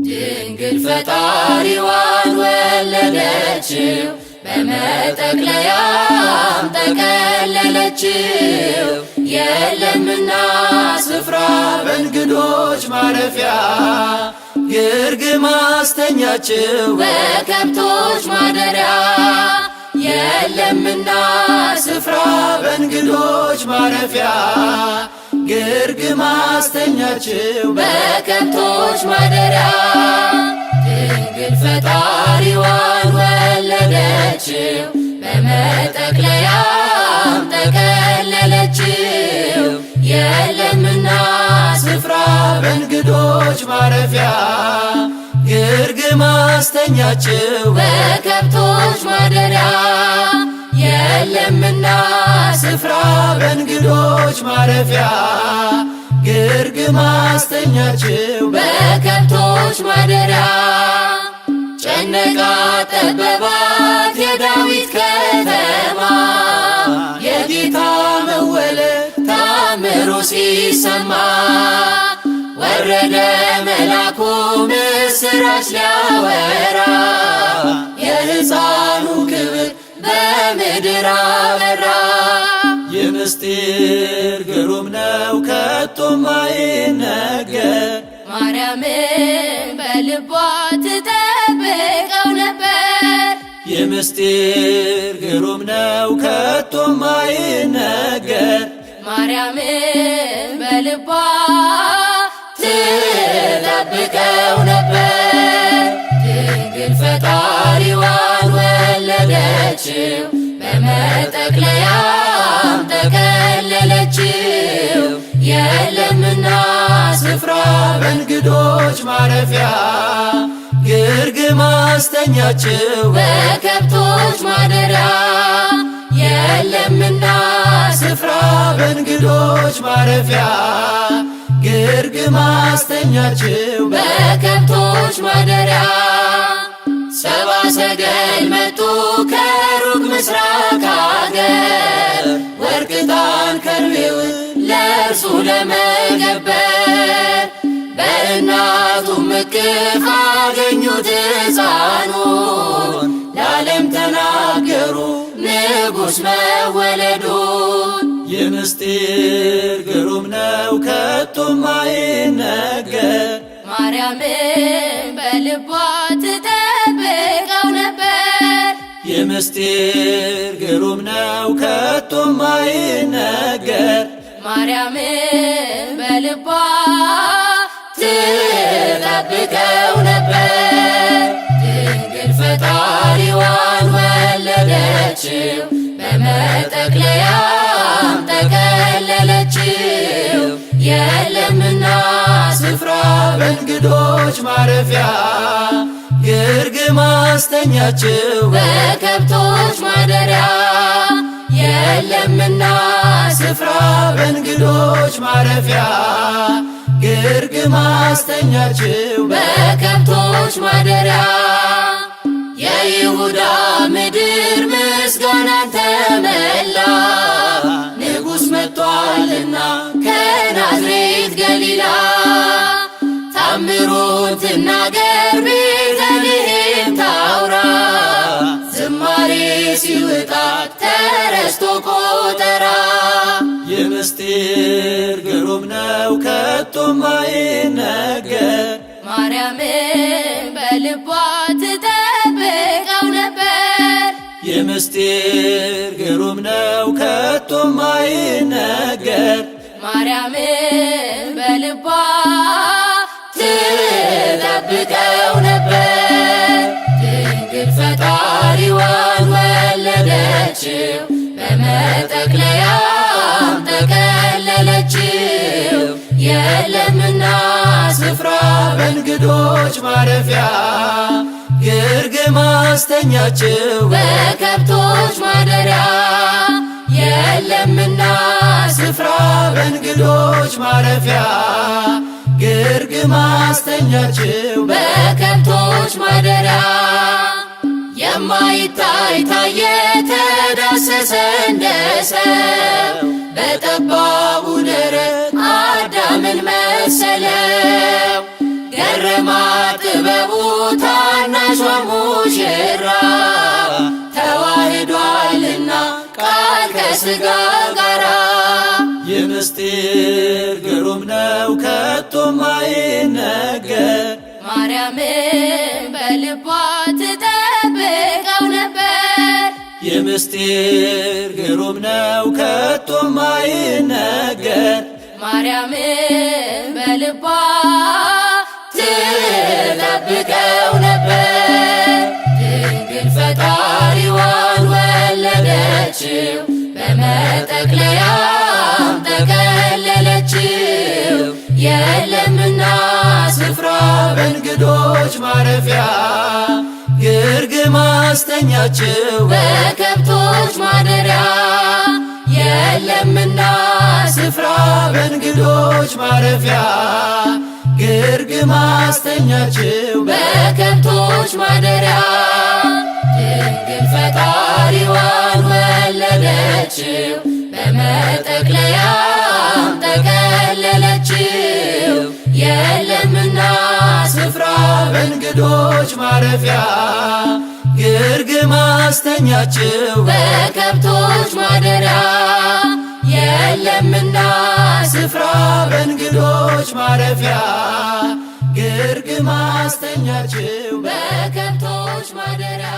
ድንግል ፈጣሪዋን ወለደችው በመጠቅለያም ጠቀለለችው። የለምና ስፍራ በእንግዶች ማረፊያ ግርግም አስተኛችው በከብቶች ማደሪያ። የለምና ስፍራ በእንግዶች ማረፊያ ግርግም አስተኛችው በከብቶች ማደሪያ። ድንግል ፈጣሪዋን ወለደችው በመጠቅለያም ጠቀለለችው። የለምና ስፍራ በእንግዶች ማረፊያ ግርግም አስተኛችው በከብቶች ማደሪያ። የለምና ስፍራ በእንግዶች ማረፊያ ግርግም አስተኛችው በከብቶች ማደሪያ። ጨነቃ ጠበባት የዳዊት ከተማ የጌታ መወለድ ታምሩ ሲሰማ። ወረደ መልአኩ ምስራች ሊያወራ የሕፃኑ ክብር በምድር አበራ። የምስጢር ግሩም ነው ከቶም አይነገር ማርያምን በልቧ ትጠብቀው ነበር። የምስጢር ግሩም ነው ከቶም አይነገር ማርያምን በልቧ ትጠብቀው ነበር። ድንግል ፈጣሪዋን ወለደችው በመጠቅለያም ጠቀለለችው። የለምና ስፍራ በእንግዶች ማረፊያ ግርግም አስተኛችው በከብቶች ማደሪያ። የለምና ስፍራ በእንግዶች ማረፊያ ግርግም አስተኛችው በከብቶች ማደሪያ። ሰባ ሰገል መጡ ከሩቅ ምስራቅ አገር ወርቅ ዕጣን ከርቤውን ለእርሱ ለመገበር። በእናቱም እቅፍ አገኙት ሕፃኑን ለዓለም ተናገሩ ንጉሥ መወለዱን። የምስጢር ግሩም ነው ከቶም አይነገር ማርያምን በልቧ ትጠብቀው ነበር። የምስጢር ግሩም ነው ከቶም አይነገር ማርያምን በልቧ ትጠብቀው ነበር። ድንግል ፈጣሪዋን ወለደችው በመጠቅለያም ጠቀለለችው። የለምና ስፍራ በእንግዶች ማረፊያ ግርግም አስተኛችው በከብቶች ማደሪያ። የለምና ስፍራ በእንግዶች ማረፊያ ግርግም አስተኛችው በከብቶች ማደሪያ። የይሁዳ ምድር ምስጋናን ተመላ ንጉሥ መጥቷልና ከናዝሬት ገሊላ። ታምሩን ትናገር ቤተልሔም ታውራ ዝማሬ ሲውጣት ተረስቶ ቆጠራ። የምስጢር ግሩም ነው ከቶም አይነገር ማርያምን በልቧ ትጠብቀው ነበር። የምስጢር ግሩም ነው ከቶም አይነገር ማርያምን በልቧ ትጠብቀው ነበር። ድንግል ፈጣሪዋን ወለደችው በመጠቅለያም ጠቀለለችው። የለምና ስፍራ በእንግዶች ማረፊያ ግርግም አስተኛችው በከብቶች ማደሪያ። የለምና ስፍራ በእንግዶች ማረፊያ ግርግም አስተኛችው በከብቶች ማደሪያ። የማይታይ ታየ ተዳሰሰ እንደ ሰው በጠባቡ ደረት አዳምን መሰለው። ገረማት ጥበቡ ታናሿ ሙሽራ ተዋህዷልና ቃል ከሥጋ ጋራ የምስጢር ግሩም ነው ከቶም አይነገር ማርያምን በልቧ ትጠብቀው ነበር። የምስጢር ግሩም ነው ከቶም አይነገር ማርያምን በልቧ ትጠብቀው ነበር። ድንግል ፈጣሪዋን ወለደችው በመጠቅለያም ጠቀለለችው። የለምና ስፍራ በእንግዶች ማረፊያ ግርግም አስተኛችው በከብቶች ማደሪያ። የለምና ስፍራ በእንግዶች ማረፊያ ግርግም አስተኛችው በከብቶች ማደሪያ። ድንግል ፈጣሪዋን ወለደችው በመጠቅለያም ጠቀለለችው። የለምና ስፍራ በእንግዶች ማረፊያ ግርግም አስተኛችው በከብቶች ማደሪያ። የለምና ስፍራ በእንግዶች ማረፊያ ግርግም አስተኛችው በከብቶች ማደሪያ